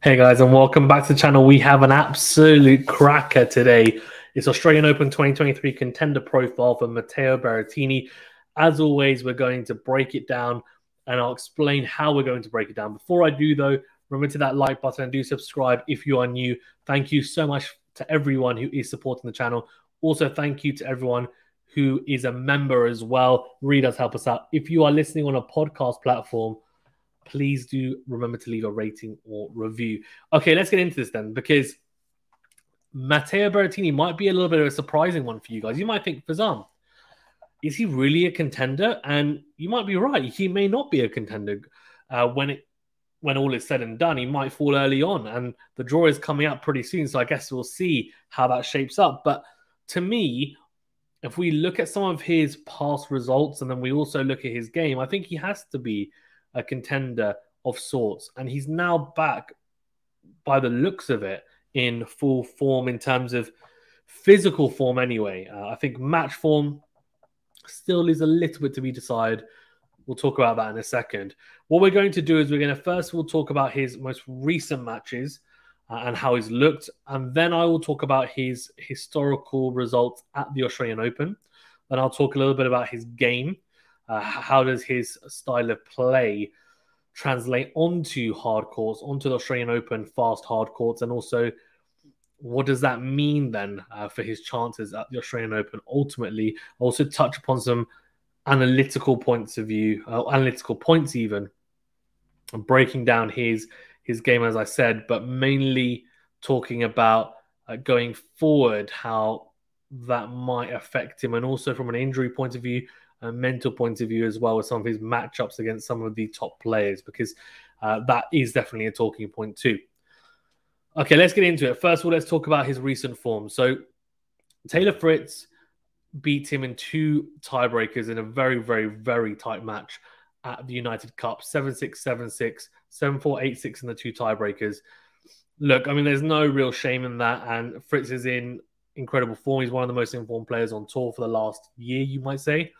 Hey guys, and welcome back to the channel. We have an absolute cracker today. It's Australian Open 2023 contender profile for Matteo Berrettini. As always, we're going to break it down, and I'll explain how we're going to break it down. Before I do, though, remember to that like button and do subscribe if you are new. Thank you so much to everyone who is supporting the channel. Also, thank you to everyone who is a member as well. Really does help us out. If you are listening on a podcast platform, please do remember to leave a rating or review. Okay, let's get into this then, because Matteo Berrettini might be a little bit of a surprising one for you guys. You might think, Fazan, is he really a contender? And you might be right. He may not be a contender when all is said and done. He might fall early on, and the draw is coming up pretty soon. So I guess we'll see how that shapes up. But to me, if we look at some of his past results and then we also look at his game, I think he has to be a contender of sorts. And he's now back, by the looks of it, in full form in terms of physical form anyway. I think match form still is a little bit to be decided. We'll talk about that in a second. What we're going to do is we're going to first of all talk about his most recent matches and how he's looked. And then I will talk about his historical results at the Australian Open. Then I'll talk a little bit about his game. How does his style of play translate onto hard courts, onto the Australian Open fast hard courts, and also what does that mean then for his chances at the Australian Open? Ultimately, also touch upon some analytical points of view, analytical points even, and breaking down his game, as I said, but mainly talking about going forward, how that might affect him, and also from an injury point of view, a mental point of view as well, with some of his matchups against some of the top players, because that is definitely a talking point too. Okay, let's get into it. First of all, let's talk about his recent form. So Taylor Fritz beat him in two tiebreakers in a very, very, very tight match at the United Cup, 7-6, 7-6, 7-4, 8-6 in the two tiebreakers. Look, I mean, there's no real shame in that, and Fritz is in incredible form. He's one of the most informed players on tour for the last year, you might say.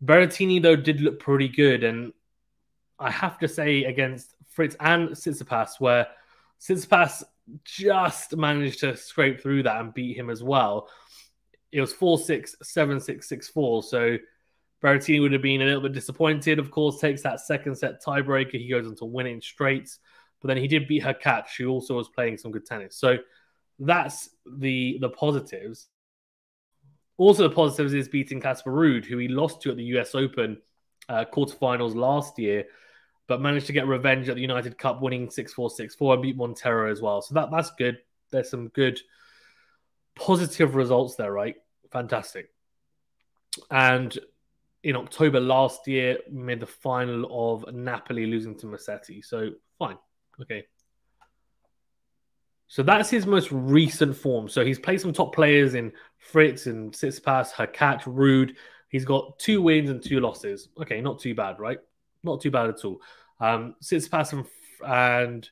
Berrettini, though, did look pretty good, and I have to say against Fritz and Tsitsipas, where Tsitsipas just managed to scrape through that and beat him as well. It was 4-6, 7-6, 6-4, so Berrettini would have been a little bit disappointed. Of course, takes that second set tiebreaker. He goes on to win it in straights, but then he did beat Hurkacz, who also was playing some good tennis. So that's the positives. Also, the positives is beating Casper Ruud, who he lost to at the US Open quarterfinals last year, but managed to get revenge at the United Cup, winning 6-4, 6-4, and beat Montero as well. So that's good. There's some good positive results there, right? Fantastic. And in October last year, made the final of Napoli, losing to Musetti. So fine. Okay. So that's his most recent form. So he's played some top players in Fritz and Tsitsipas, Hurkacz, Ruud. He's got 2 wins and 2 losses. Okay, not too bad, right? Not too bad at all. Tsitsipas and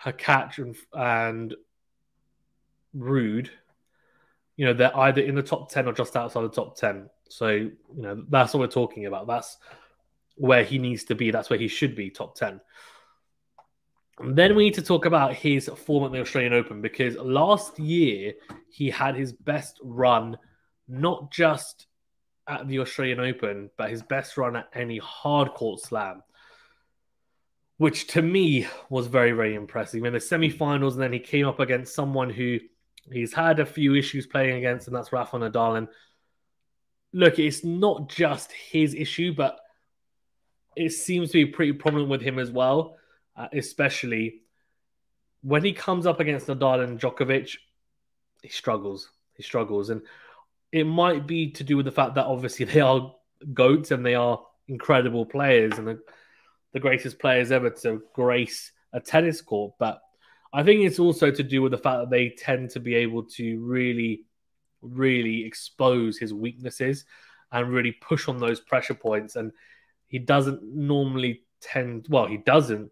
Hurkacz and Ruud, you know, they're either in the top 10 or just outside the top 10. So, you know, that's what we're talking about. That's where he needs to be. That's where he should be, top 10. And then we need to talk about his form at the Australian Open, because last year he had his best run, not just at the Australian Open, but his best run at any hard court slam, which to me was very, very impressive. In the semi-finals, and then he came up against someone who he's had a few issues playing against, and that's Rafa Nadal. And look, it's not just his issue, but it seems to be pretty prominent with him as well. Especially when he comes up against Nadal and Djokovic, he struggles. He struggles. And it might be to do with the fact that obviously they are GOATs and they are incredible players and the greatest players ever to grace a tennis court. But I think it's also to do with the fact that they tend to be able to really, really expose his weaknesses and really push on those pressure points. And he doesn't normally he doesn't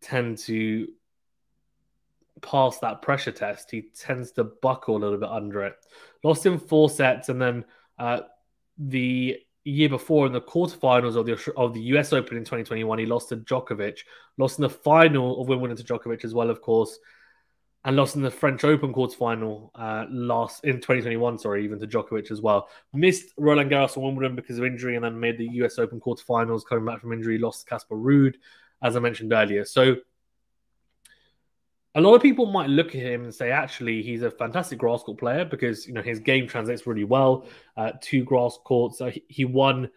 tend to pass that pressure test. He tends to buckle a little bit under it. Lost in 4 sets, and then the year before in the quarterfinals of the US Open in 2021, he lost to Djokovic, lost in the final of Wimbledon to Djokovic as well, of course, and lost in the French Open quarterfinal last in 2021, even to Djokovic as well. Missed Roland Garros and Wimbledon because of injury, and then made the US Open quarterfinals coming back from injury, lost to Casper Ruud, as I mentioned earlier. So a lot of people might look at him and say, actually, he's a fantastic grass court player because his game translates really well to grass courts. He won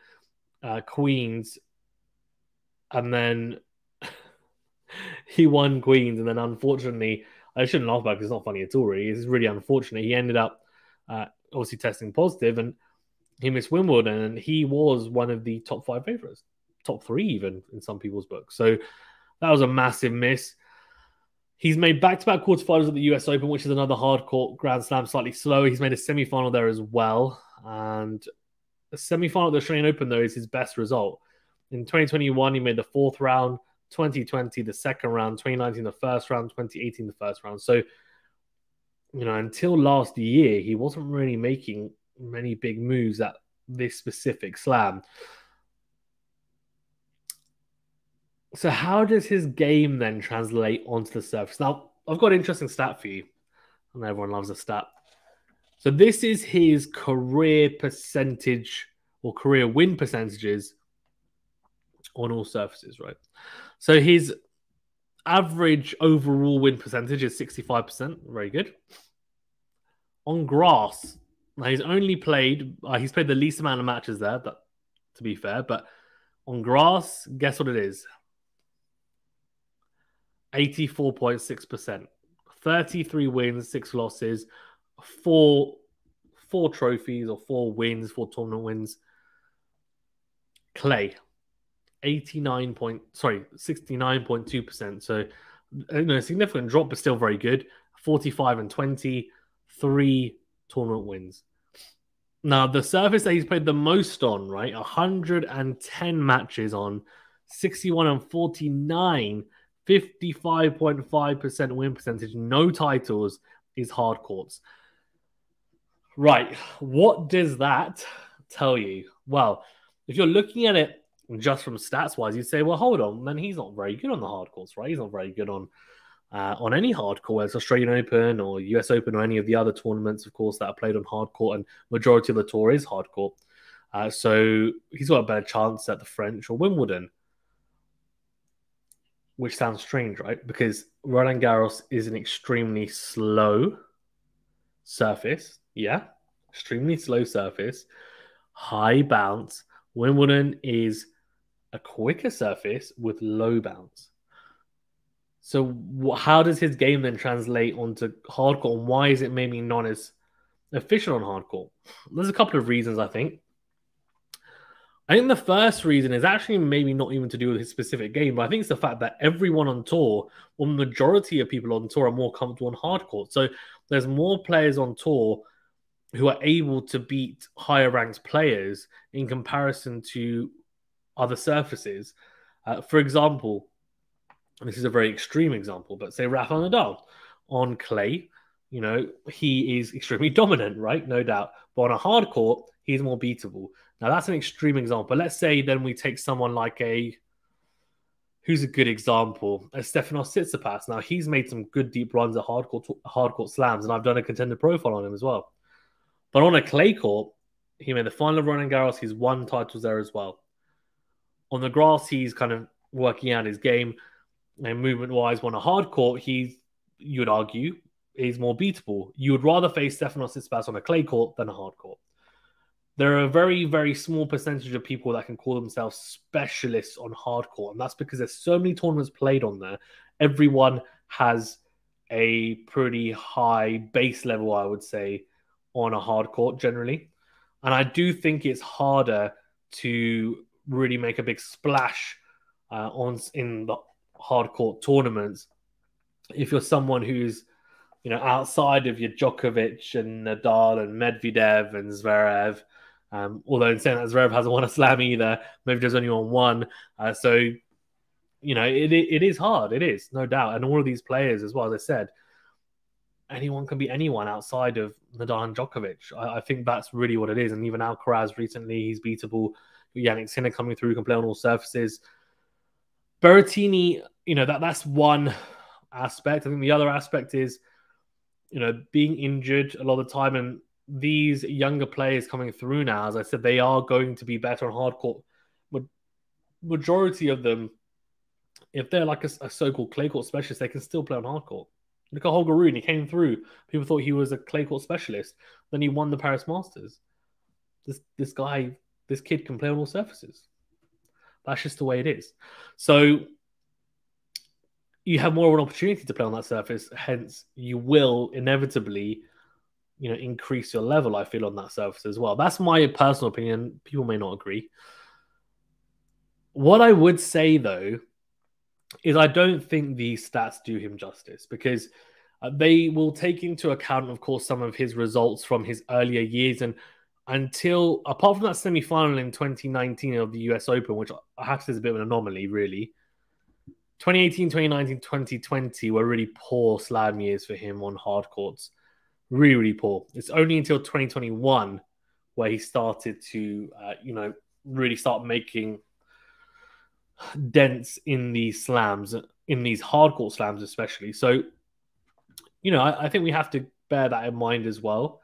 Queens, and then unfortunately, I shouldn't laugh about it because it's not funny at all. Really, it's really unfortunate. He ended up obviously testing positive, and he missed Wimbledon, and he was one of the top 5 favorites, top 3 even in some people's books. So that was a massive miss. He's made back-to-back quarterfinals at the US Open, which is another hard-court Grand Slam, slightly slow. He's made a semi-final there as well. And a semi-final at the Australian Open, though, is his best result. In 2021, he made the 4th round, 2020, the 2nd round, 2019, the 1st round, 2018, the 1st round. So, until last year, he wasn't really making many big moves at this specific slam. So how does his game then translate onto the surface? Now, I've got an interesting stat for you. I know everyone loves a stat. So this is his career percentage or career win percentages on all surfaces, right? So his average overall win percentage is 65%. Very good. On grass, now he's played the least amount of matches there, but to be fair, but on grass, guess what it is? 84.6%. 33 wins, 6 losses, 4 trophies or 4 wins, 4 tournament wins. Clay, 69.2%. So a significant drop, but still very good. 45 and 20, 3 tournament wins. Now, the surface that he's played the most on, right? 110 matches on, 61 and 49, 55.5% win percentage, no titles, is hard courts. Right. What does that tell you? Well, if you're looking at it just from stats-wise, you'd say, well, hold on, then he's not very good on the hard courts, right? He's not very good on any hard court, whether it's Australian Open or US Open or any of the other tournaments, of course, that are played on hard court, and majority of the tour is hard court. So he's got a better chance at the French or Wimbledon, which sounds strange, right? Because Roland Garros is an extremely slow surface. Yeah, extremely slow surface, high bounce. Wimbledon is a quicker surface with low bounce. So how does his game then translate onto hardcourt, and why is it maybe not as efficient on hardcourt? There's a couple of reasons, I think. I think the first reason is actually maybe not even to do with his specific game, but I think it's the fact that everyone on tour, or the majority of people on tour, are more comfortable on hardcourt. So there's more players on tour who are able to beat higher ranked players in comparison to other surfaces. For example, and this is a very extreme example, but say Rafael Nadal on clay, he is extremely dominant, right? No doubt. But on a hard court, he's more beatable. Now, that's an extreme example. Let's say then we take someone like who's a good example? Stefanos Tsitsipas. Now, he's made some good deep runs at hard court slams, and I've done a contender profile on him as well. But on a clay court, he made the final of Roland Garros. He's won titles there as well. On the grass, he's kind of working out his game. And movement-wise, on a hard court, you would argue, is more beatable. You would rather face Stefanos Tsitsipas on a clay court than a hard court. There are a very, very small percentage of people that can call themselves specialists on hard court, and that's because there's so many tournaments played on there. Everyone has a pretty high base level, I would say, on a hard court generally. And I do think it's harder to really make a big splash in the hard court tournaments if you're someone who's outside of your Djokovic and Nadal and Medvedev and Zverev. Although in saying that, Zverev hasn't won a slam either. Medvedev's only won one. So it is hard. It is, no doubt. And all of these players as well, as I said, anyone can be anyone outside of Nadal and Djokovic. I think that's really what it is. And even Alcaraz recently, he's beatable. Jannik Sinner coming through, can play on all surfaces. Berrettini, that's one aspect. I think the other aspect is, being injured a lot of the time. And these younger players coming through now, as I said, they are going to be better on hard court. But majority of them, if they're like a so-called clay court specialist, they can still play on hard court. Look at Holger Rune. He came through. People thought he was a clay court specialist. Then he won the Paris Masters. This kid can play on all surfaces. That's just the way it is. So you have more of an opportunity to play on that surface. Hence, you will inevitably, increase your level, I feel, on that surface as well. That's my personal opinion. People may not agree. What I would say, though, is I don't think these stats do him justice, because they will take into account, of course, some of his results from his earlier years. And apart from that semi-final in 2019 of the US Open, which I have to say is a bit of an anomaly, really, 2018, 2019, 2020 were really poor slam years for him on hard courts. Really, really poor. It's only until 2021 where he started to, really start making dents in these slams, in these hard court slams especially. So, I think we have to bear that in mind as well.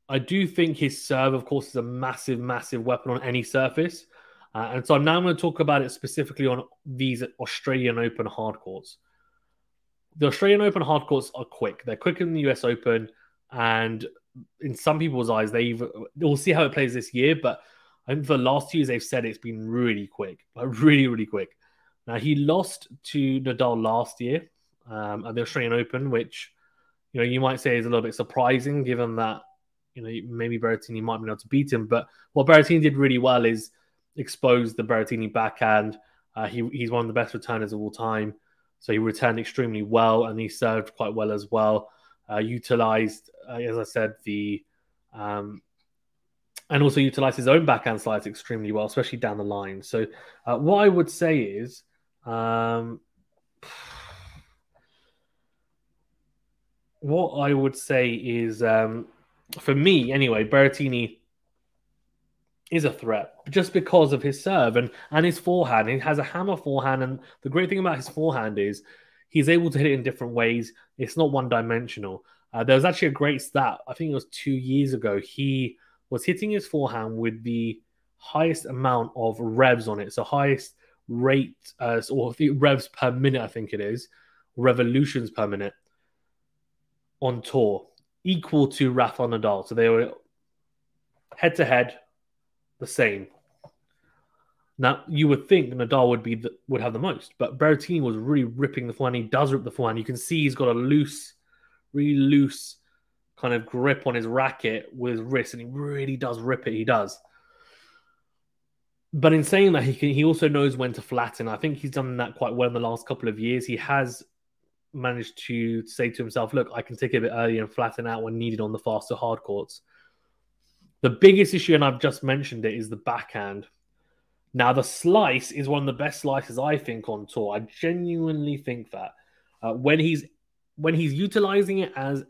I do think his serve, of course, is a massive, massive weapon on any surface. And so now I'm going to talk about it specifically on these Australian Open hard courts. The Australian Open hard courts are quick. They're quicker than the US Open. And in some people's eyes, we'll see how it plays this year. But I think for the last 2 years, they've said it's been really quick. Really, really quick. Now, he lost to Nadal last year at the Australian Open, which, you might say is a little bit surprising, given that, maybe Berrettini might be able to beat him. But what Berrettini did really well is expose the Berrettini backhand. He's one of the best returners of all time. So he returned extremely well, and he served quite well as well. Utilized, as I said, and also utilized his own backhand slides extremely well, especially down the line. So what I would say is, for me anyway, Berrettini is a threat just because of his serve and his forehand. He has a hammer forehand, and the great thing about his forehand is he's able to hit it in different ways. It's not one-dimensional. There was actually a great stat, I think it was 2 years ago. He was hitting his forehand with the highest amount of revs on it, so highest rate, or revs per minute, I think it is, revolutions per minute on tour, equal to Rafa Nadal. So they were head-to-head, the same. Now, you would think Nadal would have the most, but Berrettini was really ripping the forehand. He does rip the forehand. You can see he's got a really loose kind of grip on his racket with his wrist, and he really does rip it. He does. But in saying that, he also knows when to flatten. I think he's done that quite well in the last couple of years. He has managed to say to himself, look, I can take it a bit earlier and flatten out when needed on the faster hard courts. The biggest issue, and I've just mentioned it, is the backhand. Now, the slice is one of the best slices, I think, on tour. I genuinely think that. When he's utilizing it as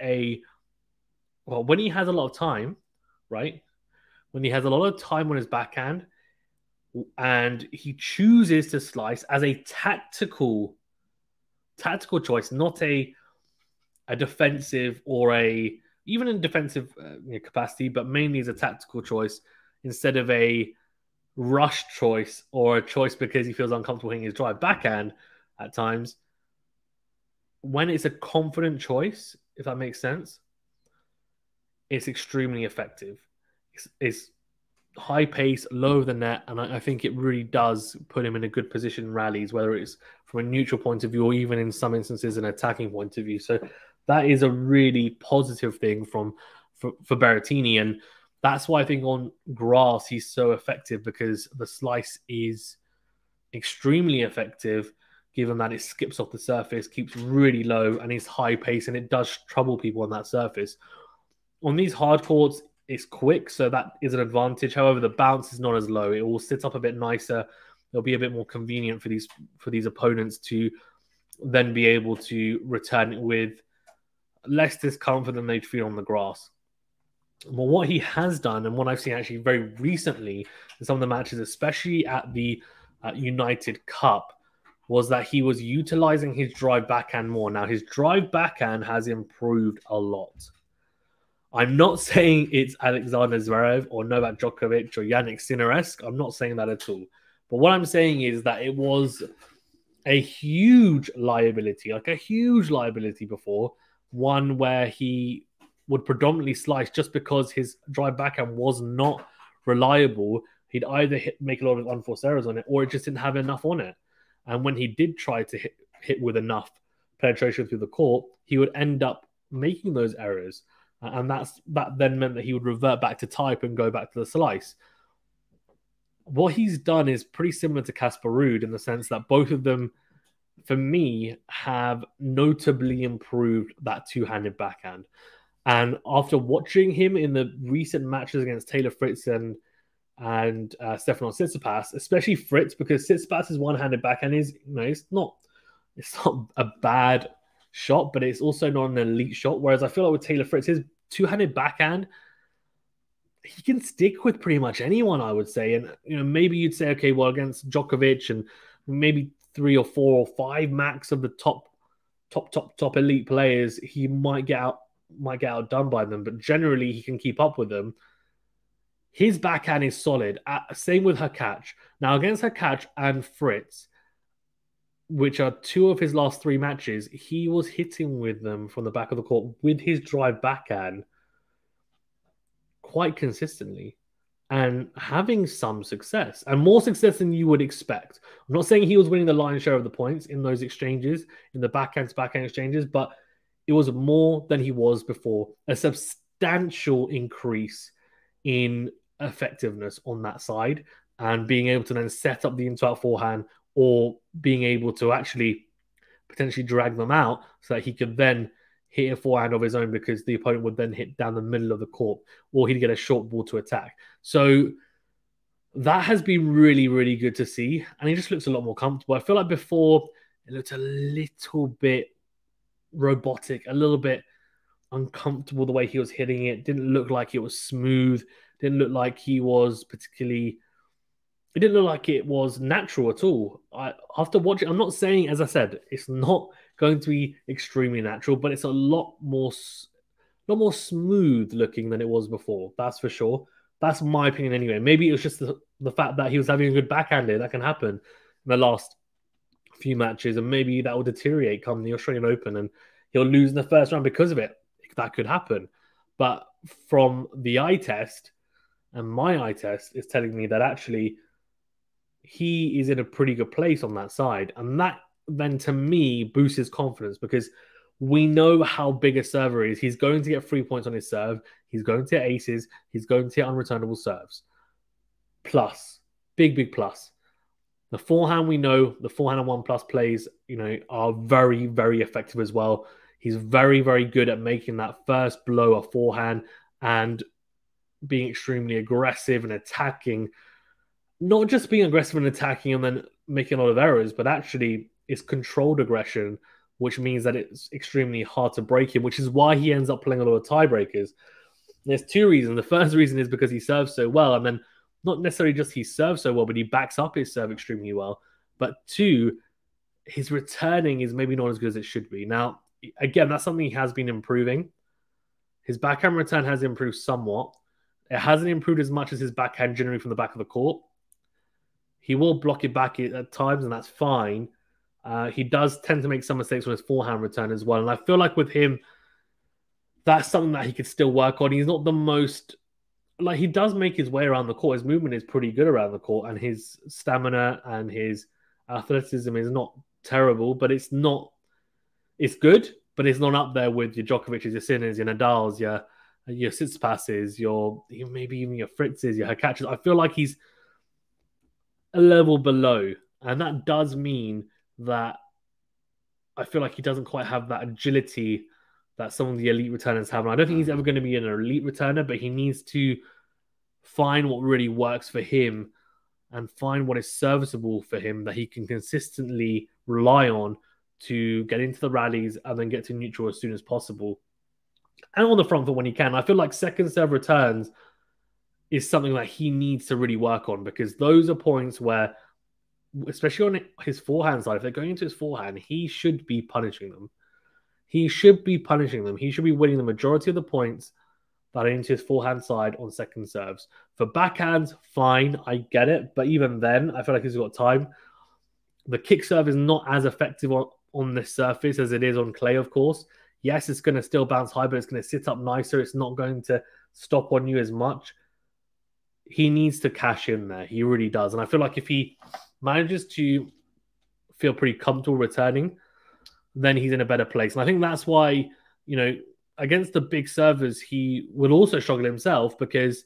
when he has a lot of time, right? When he has a lot of time on his backhand and he chooses to slice as a tactical choice, not a defensive or even in defensive capacity, but mainly as a tactical choice instead of a rush choice or a choice because he feels uncomfortable hitting his drive backhand at times. When it's a confident choice, if that makes sense, it's extremely effective. It's high pace, low of the net, and I think it really does put him in a good position in rallies, whether it's from a neutral point of view or even in some instances an attacking point of view. So that is a really positive thing for Berrettini, and that's why I think on grass he's so effective, because the slice is extremely effective, given that it skips off the surface, keeps really low, and is high pace, and it does trouble people on that surface. On these hard courts, it's quick, so that is an advantage. However, the bounce is not as low. It will sit up a bit nicer. It'll be a bit more convenient for these opponents to then be able to return it with less discomfort than they'd feel on the grass. But what he has done, and what I've seen actually very recently in some of the matches, especially at the United Cup, was that he was utilizing his drive backhand more. Now, his drive backhand has improved a lot. I'm not saying it's Alexander Zverev or Novak Djokovic or Yannick Sinner-esque. I'm not saying that at all. But what I'm saying is that it was a huge liability, like a huge liability before, one where he would predominantly slice just because his drive backhand was not reliable. He'd either make a lot of unforced errors on it, or it just didn't have enough on it. And when he did try to hit with enough penetration through the court, he would end up making those errors. And that then meant that he would revert back to type and go back to the slice. What he's done is pretty similar to Casper Ruud in the sense that both of them, for me, have notably improved that two-handed backhand. And after watching him in the recent matches against Taylor Fritz and Stefanos Tsitsipas, especially Fritz, because Tsitsipas' one-handed backhand is, it's not a bad shot, but it's also not an elite shot. Whereas I feel like with Taylor Fritz, his two-handed backhand, he can stick with pretty much anyone, I would say. And maybe you'd say, okay, well, against Djokovic and maybe 3 or 4 or 5 max of the top elite players, he might get outdone by them, but generally he can keep up with them. His backhand is solid. Same with Hurkacz. Now, against Hurkacz and Fritz, which are 2 of his last 3 matches, he was hitting with them from the back of the court with his drive backhand quite consistently and having some success, and more success than you would expect. I'm not saying he was winning the lion's share of the points in those exchanges, in the backhand to backhand exchanges, but it was more than he was before. A substantial increase in effectiveness on that side, and being able to then set up the into-out forehand, or being able to actually potentially drag them out so that he could then hit a forehand of his own, because the opponent would then hit down the middle of the court, or he'd get a short ball to attack. So that has been really, really good to see. And he just looks a lot more comfortable. I feel like before it looked a little bit robotic, a little bit uncomfortable the way he was hitting it. Didn't look like it was smooth. Didn't look like he was particularly... It didn't look like it was natural at all. After watching, I'm not saying, as I said, it's not going to be extremely natural, but it's a lot more smooth looking than it was before. That's for sure. That's my opinion anyway. Maybe it was just the fact that he was having a good backhand there. That can happen in the last few matches, and maybe that will deteriorate come the Australian Open and he'll lose in the first round because of it. That could happen. But from the eye test, and my eye test is telling me that actually he is in a pretty good place on that side. And that then, to me, boosts his confidence, because we know how big a server is. He's going to get 3 points on his serve. He's going to get aces. He's going to get unreturnable serves. Plus. Big plus. The forehand, we know, the forehand and 1+ plays, are very, very effective as well. He's very, very good at making that first blow a forehand and being extremely aggressive and attacking. Not just being aggressive and attacking and then making a lot of errors, but actually it's controlled aggression, which means that it's extremely hard to break him, which is why he ends up playing a lot of tiebreakers. There's 2 reasons. The first reason is because he serves so well, and then not necessarily just he serves so well, but he backs up his serve extremely well. But 2, his returning is maybe not as good as it should be. Now, again, that's something he has been improving. His backhand return has improved somewhat. It hasn't improved as much as his backhand generally from the back of the court. He will block it back at times, and that's fine. He does tend to make some mistakes on his forehand return as well. And I feel like with him, that's something that he could still work on. He's not the most... he does make his way around the court. His movement is pretty good around the court, and his stamina and his athleticism is not terrible, but it's not... It's good, but it's not up there with your Djokovic's, your Sinners, your Nadal's, your Tsitsipas's, your maybe even your Fritz's, your Hurkacz's. I feel like he's a level below, and that does mean that I feel like he doesn't quite have that agility that some of the elite returners have. And I don't think he's ever going to be an elite returner, but he needs to find what really works for him and find what is serviceable for him that he can consistently rely on to get into the rallies and then get to neutral as soon as possible. and on the front foot when he can. I feel like second serve returns is something that he needs to really work on, because those are points where, especially on his forehand side, if they're going into his forehand, he should be punishing them. He should be punishing them. He should be winning the majority of the points that are into his forehand side on second serves. For backhands, fine, I get it. But even then, I feel like he's got time. The kick serve is not as effective on this surface as it is on clay, of course. Yes, it's going to still bounce high, but it's going to sit up nicer. It's not going to stop on you as much. He needs to cash in there. He really does. And I feel like if he manages to feel pretty comfortable returning, then he's in a better place. And I think that's why, against the big servers, he will also struggle himself, because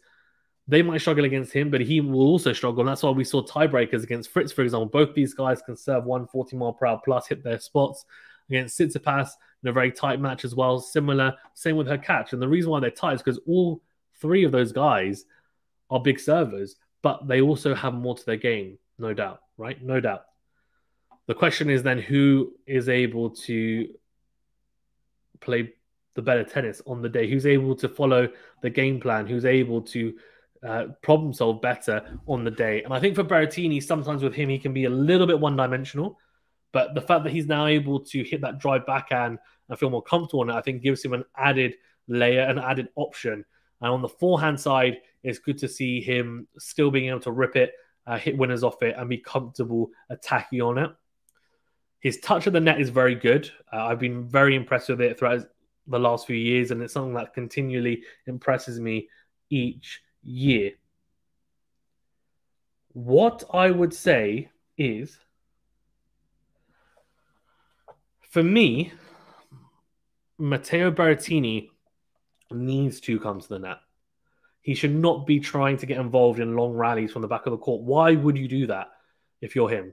they might struggle against him, but he will also struggle. And that's why we saw tiebreakers against Fritz, for example. Both these guys can serve 140 mile per hour plus, hit their spots. Against Tsitsipas in a very tight match as well. Similar, same with her catch. And the reason why they're tight is because all three of those guys are big servers, but they also have more to their game, no doubt, right? No doubt. The question is then, who is able to play the better tennis on the day? Who's able to follow the game plan? Who's able to problem solve better on the day? And I think for Berrettini, sometimes with him, he can be a little bit one-dimensional. But the fact that he's now able to hit that drive backhand and feel more comfortable on it, I think gives him an added layer, an added option. And on the forehand side, it's good to see him still being able to rip it, hit winners off it, and be comfortable attacking on it. His touch of the net is very good. I've been very impressed with it throughout the last few years, and it's something that continually impresses me each year. What I would say is, for me, Matteo Berrettini needs to come to the net. He should not be trying to get involved in long rallies from the back of the court. Why would you do that if you're him?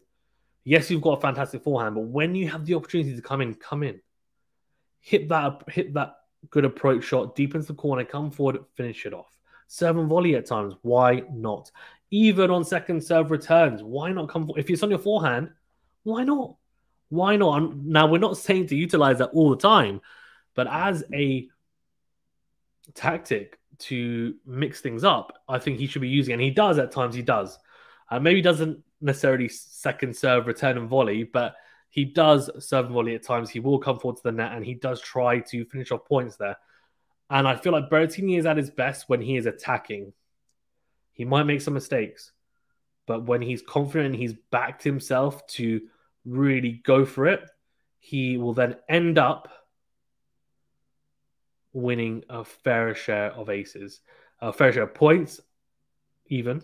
Yes, you've got a fantastic forehand, but when you have the opportunity to come in. Hit that good approach shot deep into the corner, come forward, finish it off. Serve and volley at times. Why not? Even on second serve returns, why not come forward? If it's on your forehand, why not? Why not? Now, we're not saying to utilize that all the time, but as a tactic to mix things up, I think he should be using it. And he does at times, he does. Maybe doesn't necessarily second serve, return and volley, but he does serve and volley at times. He will come forward to the net, and he does try to finish off points there. And I feel like Berrettini is at his best when he is attacking. He might make some mistakes, but when he's confident and he's backed himself to really go for it, he will then end up winning a fair share of aces, a fair share of points, even,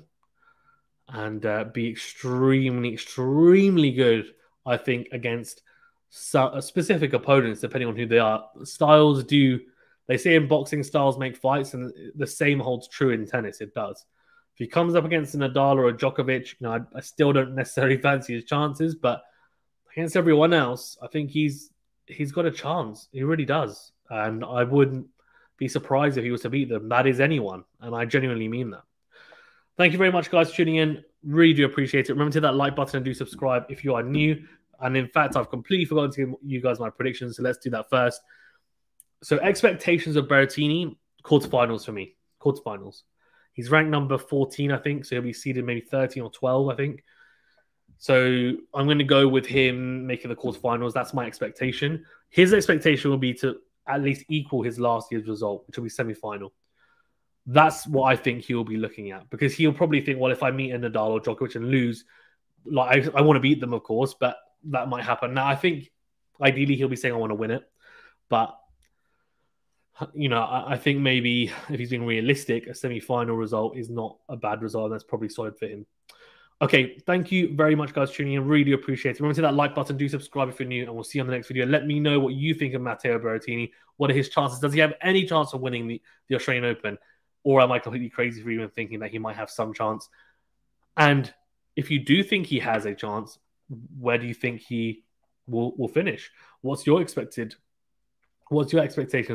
and be extremely, extremely good, I think, against specific opponents, depending on who they are. Styles do, they say in boxing, styles make fights, and the same holds true in tennis. It does. If he comes up against a Nadal or a Djokovic, I still don't necessarily fancy his chances, but against everyone else, I think he's got a chance. He really does. And I wouldn't be surprised if he was to beat them. That is anyone. And I genuinely mean that. Thank you very much, guys, for tuning in. Really do appreciate it. Remember to hit that like button and do subscribe if you are new. And in fact, I've completely forgotten to give you guys my predictions, so let's do that first. So expectations of Berrettini, quarterfinals for me. Quarterfinals. He's ranked number 14, I think, so he'll be seeded maybe 13 or 12, I think. So I'm going to go with him making the quarterfinals. That's my expectation. His expectation will be to at least equal his last year's result, which will be semi-final. That's what I think he'll be looking at, because he'll probably think, well, if I meet a Nadal or Djokovic and lose, like I want to beat them, of course, but that might happen. Now, I think ideally he'll be saying I want to win it, but I think maybe if he's being realistic, a semi-final result is not a bad result, and that's probably solid for him. Okay, thank you very much, guys, for tuning in. Really appreciate it. Remember to hit that like button, do subscribe if you're new, and we'll see you on the next video. Let me know what you think of Matteo Berrettini. What are his chances? Does he have any chance of winning the Australian Open? Or am I completely crazy for even thinking that he might have some chance? And if you do think he has a chance, where do you think he will finish? What's your expectations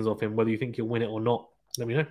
of him? Whether you think he'll win it or not? Let me know.